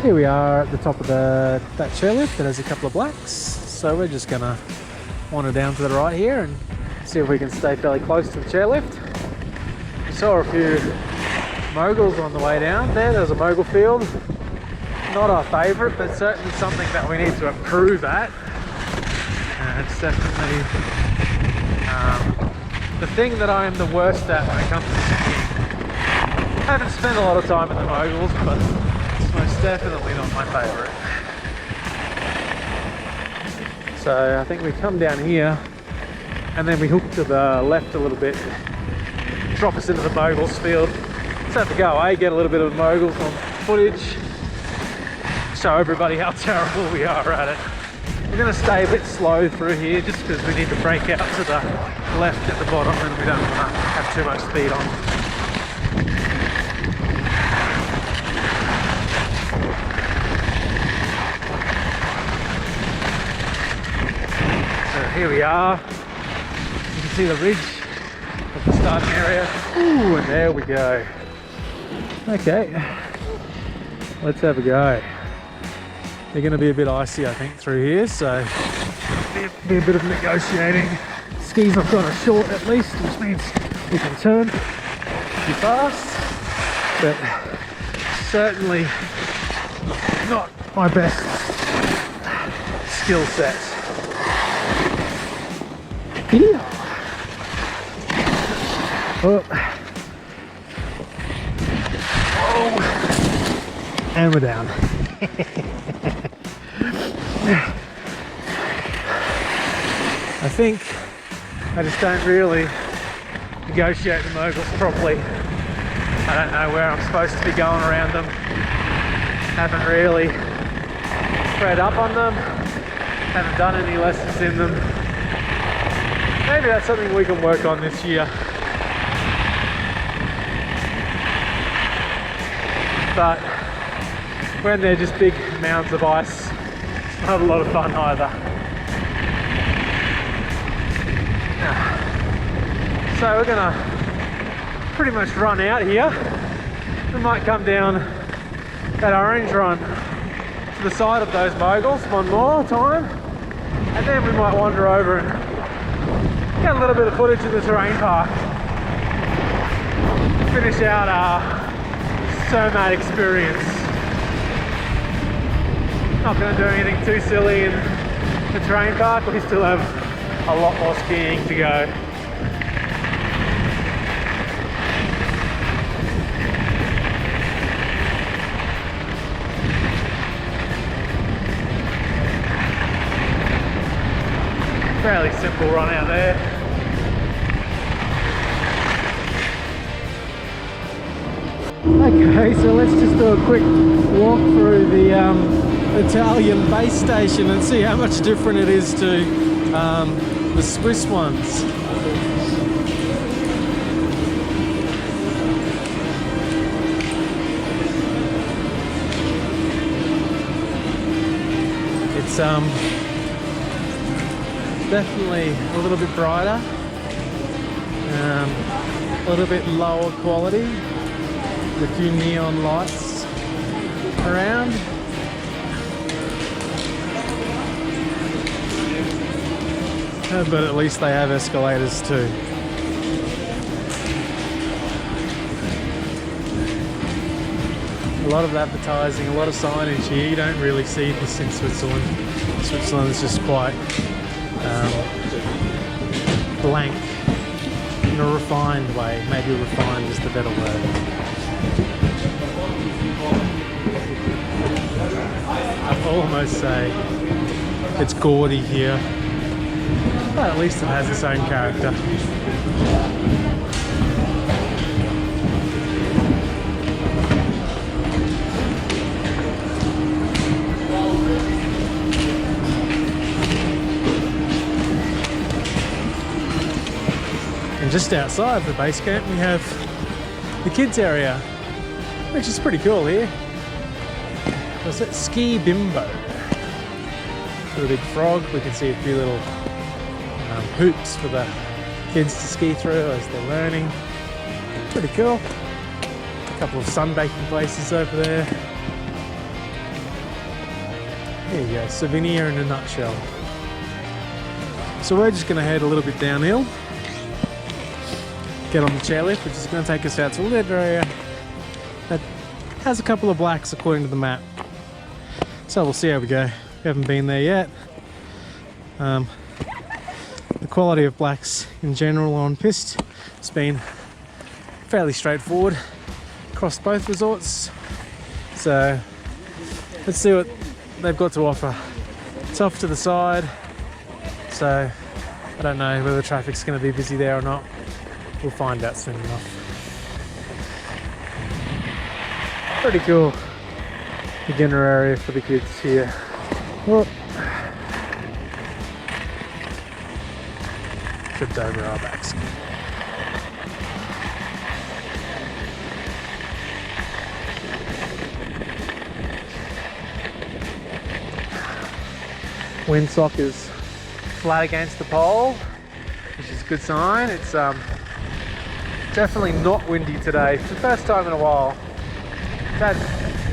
Here we are at the top of that chairlift that has a couple of blacks. So we're just gonna wander down to the right here and see if we can stay fairly close to the chairlift. We saw a few moguls on the way down there. There's a mogul field. Not our favourite, but certainly something that we need to improve at. It's definitely the thing that I am the worst at when it comes to skiing. I haven't spent a lot of time in the moguls, but it's most definitely not my favourite. So I think we come down here and then we hook to the left a little bit, drop us into the moguls field. Let's have a go, get a little bit of moguls on footage, show everybody how terrible we are at it. We're going to stay a bit slow through here just because we need to break out to the left at the bottom and we don't want to have too much speed on. So here we are. You can see the ridge of the starting area. Ooh, and there we go. Okay, let's have a go. They're going to be a bit icy, I think, through here, so be a bit of negotiating. Skis I've got are short at least, which means we can turn pretty fast, but certainly not my best skill set. Yeah. Oh. Oh. And we're down. I think I just don't really negotiate the moguls properly. I don't know where I'm supposed to be going around them. Haven't really read up on them. Haven't done any lessons in them. Maybe that's something we can work on this year. But when they're just big mounds of ice, it's not a lot of fun either. So we're gonna pretty much run out here. We might come down that orange run to the side of those moguls one more time, and then we might wander over and get a little bit of footage of the terrain park. Finish out our Cervinia experience. Not going to do anything too silly in the terrain park. We still have a lot more skiing to go. Fairly simple run out there. Okay, so let's just do a quick walk through the Italian base station and see how much different it is to the Swiss ones. It's definitely a little bit brighter, a little bit lower quality, with a few neon lights around. But at least they have escalators too. A lot of advertising, a lot of signage here. You don't really see this in Switzerland. Switzerland is just quite blank in a refined way. Maybe refined is the better word. I'd almost say it's gaudy here, but at least it has its own character. And just outside the base camp we have the kids area, which is pretty cool here. What's it? Ski Bimbo. With a big frog. We can see a few little hoops for the kids to ski through as they're learning. Pretty cool. A couple of sunbaking places over there. There you go, Cervinia in a nutshell. So we're just going to head a little bit downhill, get on the chairlift, which is going to take us out to a little area that has a couple of blacks according to the map. So we'll see how we go. We haven't been there yet. The quality of blacks in general on piste has been fairly straightforward across both resorts. So let's see what they've got to offer. It's off to the side, so I don't know whether the traffic's going to be busy there or not. We'll find out soon enough. Pretty cool beginner area for the kids here. Well, tripped over our backs. Windsock is flat against the pole, which is a good sign. It's definitely not windy today. It's the first time in a while. We've had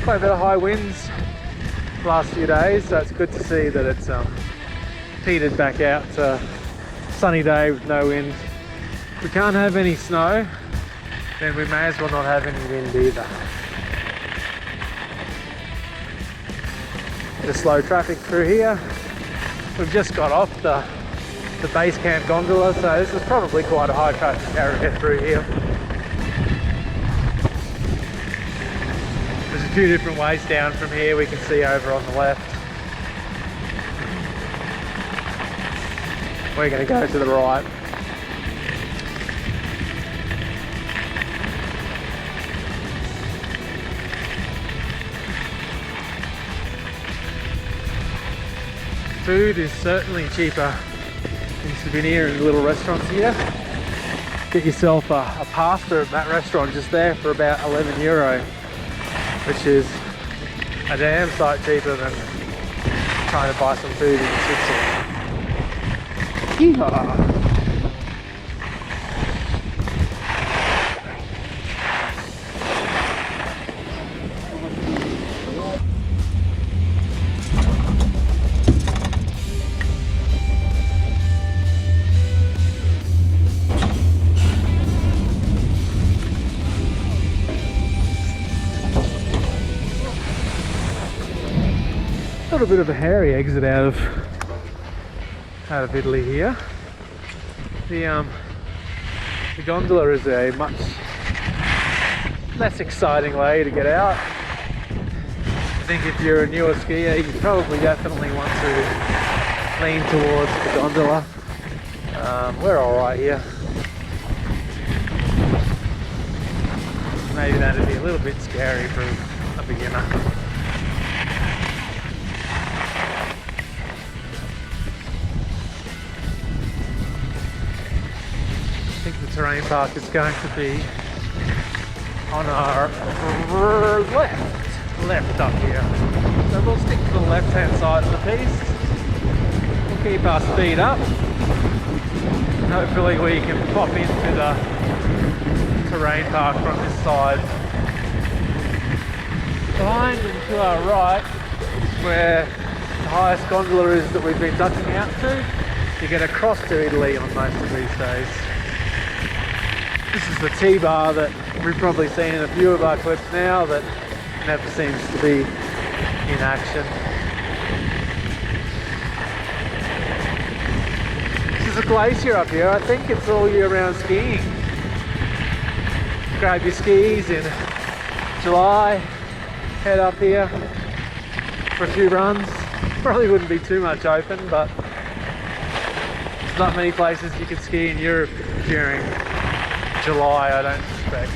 quite a bit of high winds the last few days, so it's good to see that it's petered back out to a sunny day with no wind. If we can't have any snow, then we may as well not have any wind either. Bit of slow traffic through here. We've just got off the base camp gondola, so this is probably quite a high traffic area through here. There's a few different ways down from here we can see over on the left. We're going to go to the right. Food is certainly cheaper in Cervinia in the little restaurants here. Get yourself a pasta at that restaurant just there for about €11, which is a damn sight cheaper than trying to buy some food in Switzerland. Yeehaw! A little bit of a hairy exit out of Italy here. The gondola is a much less exciting way to get out. I think if you're a newer skier, you probably definitely want to lean towards the gondola. We're all right here. Maybe that'd be a little bit scary for a beginner. I think the terrain park is going to be on our left up here. So we'll stick to the left hand side of the piste. We'll keep our speed up. Hopefully we can pop into the terrain park from this side. Behind and to our right is where the highest gondola is that we've been ducking out to. You get across to Italy on most of these days. This is the T-bar that we've probably seen in a few of our clips now that never seems to be in action. This is a glacier up here. I think it's all year round skiing. Grab your skis in July, head up here for a few runs. Probably wouldn't be too much open, but there's not many places you can ski in Europe during July, I don't suspect.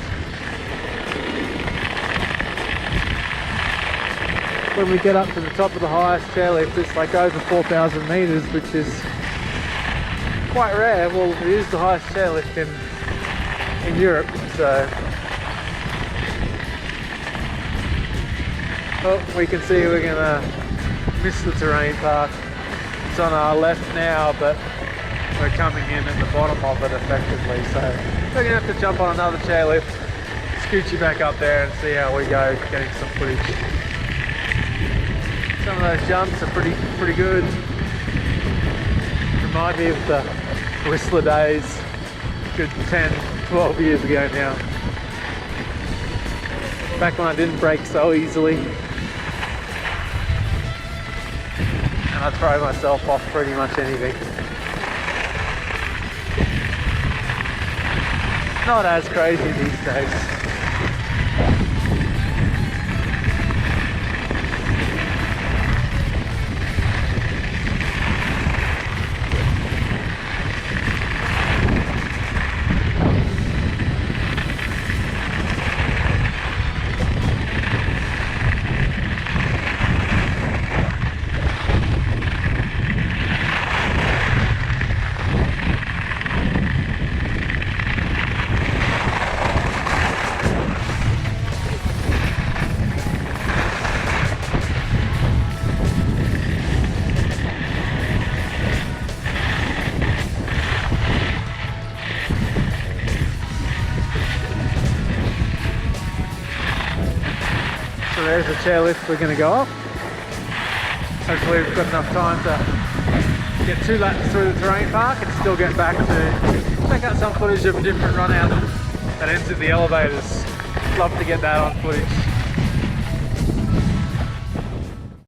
When we get up to the top of the highest chairlift, it's like over 4,000 meters, which is quite rare. Well, it is the highest chairlift in Europe, so. Oh, we can see we're gonna miss the terrain park. It's on our left now, but we're coming in at the bottom of it effectively, so we're gonna have to jump on another chairlift, scoot you back up there and see how we go getting some footage. Some of those jumps are pretty good. Remind me of the Whistler days, good 10, 12 years ago now. Back when I didn't brake so easily. And I throw myself off pretty much anything. Not as crazy these days. So there's the chairlift we're going to go up. Hopefully we've got enough time to get 2 laps through the terrain park and still get back to check out some footage of a different run out that ends at the elevators. Love to get that on footage.